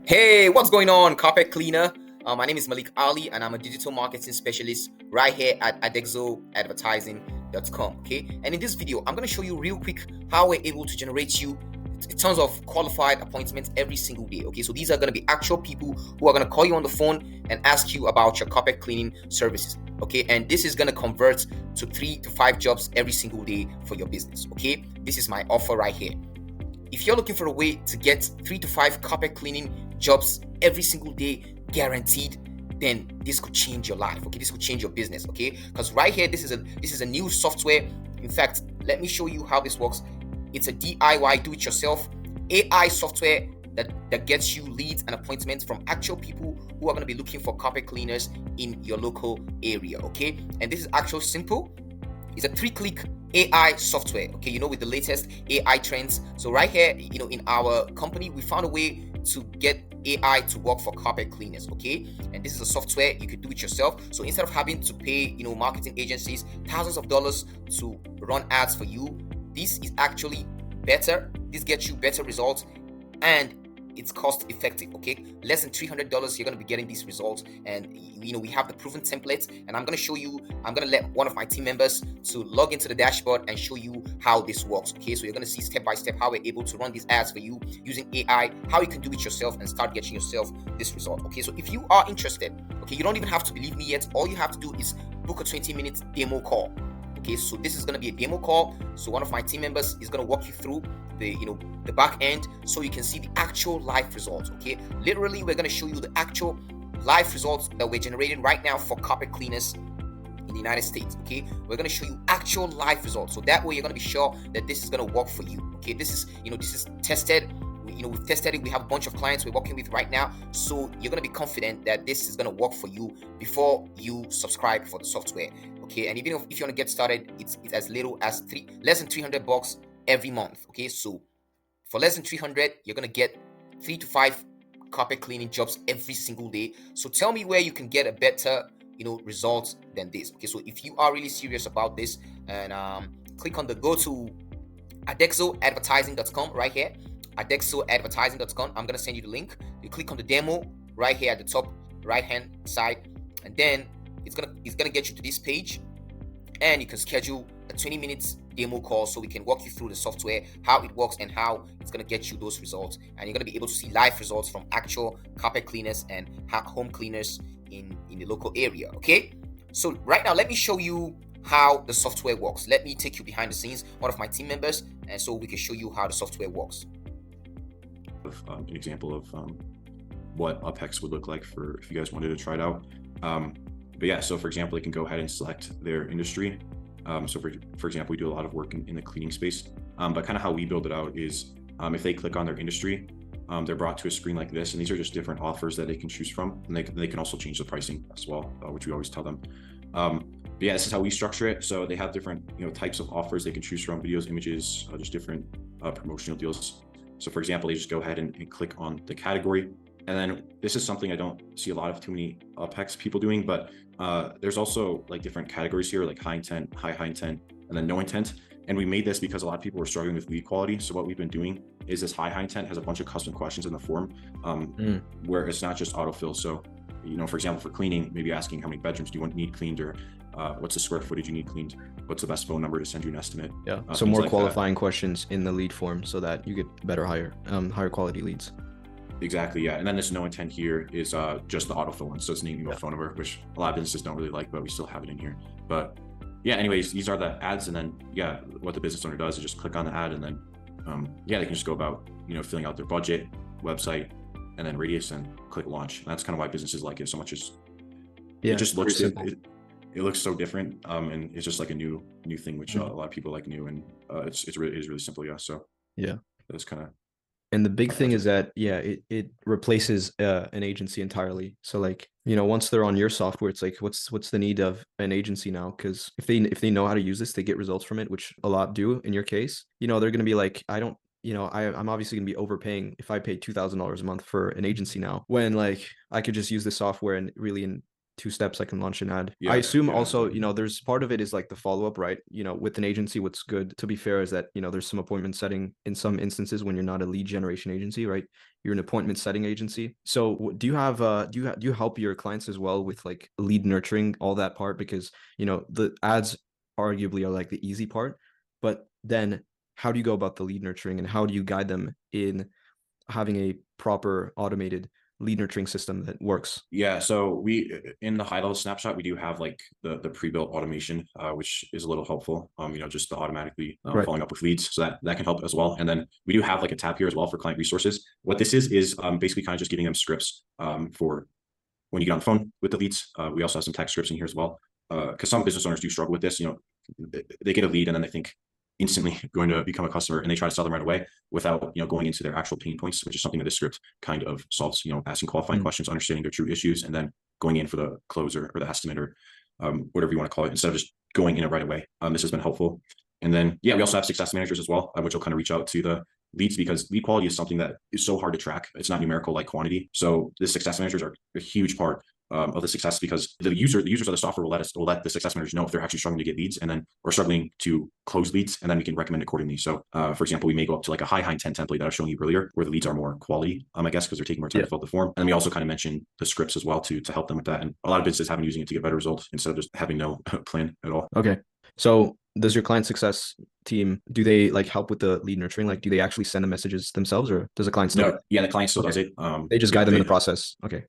Hey, what's going on, carpet cleaner? My name is Malik Ali, and I'm a digital marketing specialist right here at adexoadvertising.com. Okay, and in this video, I'm going to show you real quick how we're able to generate you tons of qualified appointments every single day. Okay, so these are going to be actual people who are going to call you on the phone and ask you about your carpet cleaning services. Okay, and this is going to convert to 3 to 5 jobs every single day for your business. Okay, this is my offer right here. If you're looking for a way to get 3 to 5 carpet cleaning jobs every single day guaranteed, then this could change your life. Okay, this could change your business. Okay, because right here, this is a new software. In fact, let me show you how this works. It's a DIY, do-it-yourself AI software that gets you leads and appointments from actual people who are going to be looking for carpet cleaners in your local area. Okay, and this is actually simple. It's a 3-click AI software, okay, with the latest AI trends. So right here, in our company, we found a way to get AI to work for carpet cleaners, okay? And this is a software you could do it yourself. So instead of having to pay, marketing agencies thousands of dollars to run ads for you, this is actually better. This gets you better results, and it's cost effective. Okay, less than $300 you're going to be getting these results. And we have the proven templates, and I'm going to let one of my team members to log into the dashboard and show you how this works. Okay, so you're going to see step by step how we're able to run these ads for you using AI, how you can do it yourself and start getting yourself this result. Okay, so if you are interested, okay, you don't even have to believe me yet. All you have to do is book a 20-minute demo call. Okay, so this is going to be a demo call. So one of my team members is going to walk you through the back end, so you can see the actual live results. Okay, literally, we're going to show you the actual live results that we're generating right now for carpet cleaners in the United States. Okay, we're going to show you actual live results, so that way you're going to be sure that this is going to work for you. Okay, this is tested. We've tested it. We have a bunch of clients we're working with right now, so you're going to be confident that this is going to work for you before you subscribe for the software. Okay, and even if you want to get started, it's as little as less than $300 every month. Okay, so for less than 300, you're going to get 3 to 5 carpet cleaning jobs every single day. So tell me where you can get a better results than this. Okay, so if you are really serious about this, and click on the go to adexoadvertising.com right here, adexoadvertising.com. I'm going to send you the link. You click on the demo right here at the top right hand side, and then it's gonna get you to this page, and you can schedule a 20 minutes demo call so we can walk you through the software, how it works, and how it's going to get you those results. And you're going to be able to see live results from actual carpet cleaners and home cleaners in the local area. Okay, so right now, let me show you how the software works. Let me take you behind the scenes, one of my team members, and so we can show you how the software works. An example of what UpHex would look like for if you guys wanted to try it out. But yeah, so for example, you can go ahead and select their industry. So for example, we do a lot of work in the cleaning space, but kind of how we build it out is if they click on their industry, they're brought to a screen like this, and these are just different offers that they can choose from, and they can also change the pricing as well, which we always tell them. But yeah, this is how we structure it. So they have different types of offers they can choose from: videos, images, just different promotional deals. So for example, they just go ahead and click on the category. And then this is something I don't see a lot of too many UpHex people doing, but there's also like different categories here, like high intent, high intent, and then no intent. And we made this because a lot of people were struggling with lead quality. So what we've been doing is this high intent has a bunch of custom questions in the form where it's not just autofill. So, for example, for cleaning, maybe asking how many bedrooms do you need cleaned, or what's the square footage you need cleaned? What's the best phone number to send you an estimate? Yeah. So more like qualifying questions in the lead form so that you get better, higher quality leads. Exactly, yeah. And then this no intent here is just the autofill one. So it's name, email, phone number, which a lot of businesses don't really like, but we still have it in here. But yeah, anyways, these are the ads. And then, yeah, what the business owner does is just click on the ad, and then, they can just go about, filling out their budget, website, and then radius, and click launch. And that's kind of why businesses like it so much. It just looks, it looks so different. And it's just like a new thing, which a lot of people like new. And it is really simple. Yeah. So yeah, that's kind of. And the big thing is that, it replaces an agency entirely. So like, once they're on your software, it's like, what's the need of an agency now? Because if they know how to use this, they get results from it, which a lot do in your case. They're going to be like, I'm obviously going to be overpaying if I pay $2,000 a month for an agency now, when like I could just use this software and really 2 steps I can launch an ad. Yeah, I assume yeah, also, exactly. there's part of it is like the follow-up, right? With an agency, what's good, to be fair, is that, there's some appointment setting in some instances when you're not a lead generation agency, right? You're an appointment setting agency. So do you have do you help your clients as well with like lead nurturing, all that part? Because, the ads arguably are like the easy part, but then how do you go about the lead nurturing, and how do you guide them in having a proper automated lead nurturing system that works? Yeah, so we in the high level snapshot, we do have like the pre-built automation, which is a little helpful. Just the automatically Right. following up with leads, so that can help as well. And then we do have like a tab here as well for client resources. What this is basically kind of just giving them scripts for when you get on the phone with the leads. We also have some text scripts in here as well, because some business owners do struggle with this. They get a lead and then they think instantly going to become a customer, and they try to sell them right away without going into their actual pain points, which is something that this script kind of solves. Asking qualifying questions, understanding their true issues, and then going in for the closer or the estimate, or whatever you want to call it, instead of just going in it right away. This has been helpful. And then we also have success managers as well, which will kind of reach out to the leads, because lead quality is something that is so hard to track. It's not numerical like quantity. So the success managers are a huge part of the success, because the users of the software will let the success managers know if they're actually struggling to get leads, and then or struggling to close leads, and then we can recommend accordingly. So for example, we may go up to like a high intent template that I was showing you earlier, where the leads are more quality, I guess, because they're taking more time to fill out the form. And then we also kind of mentioned the scripts as well to help them with that. And a lot of businesses have been using it to get better results instead of just having no plan at all. Okay. So does your client success team, do they like help with the lead nurturing? Like, do they actually send the messages themselves, or does the client still? No, yeah, the client still does it. They just guide them in the process. Okay.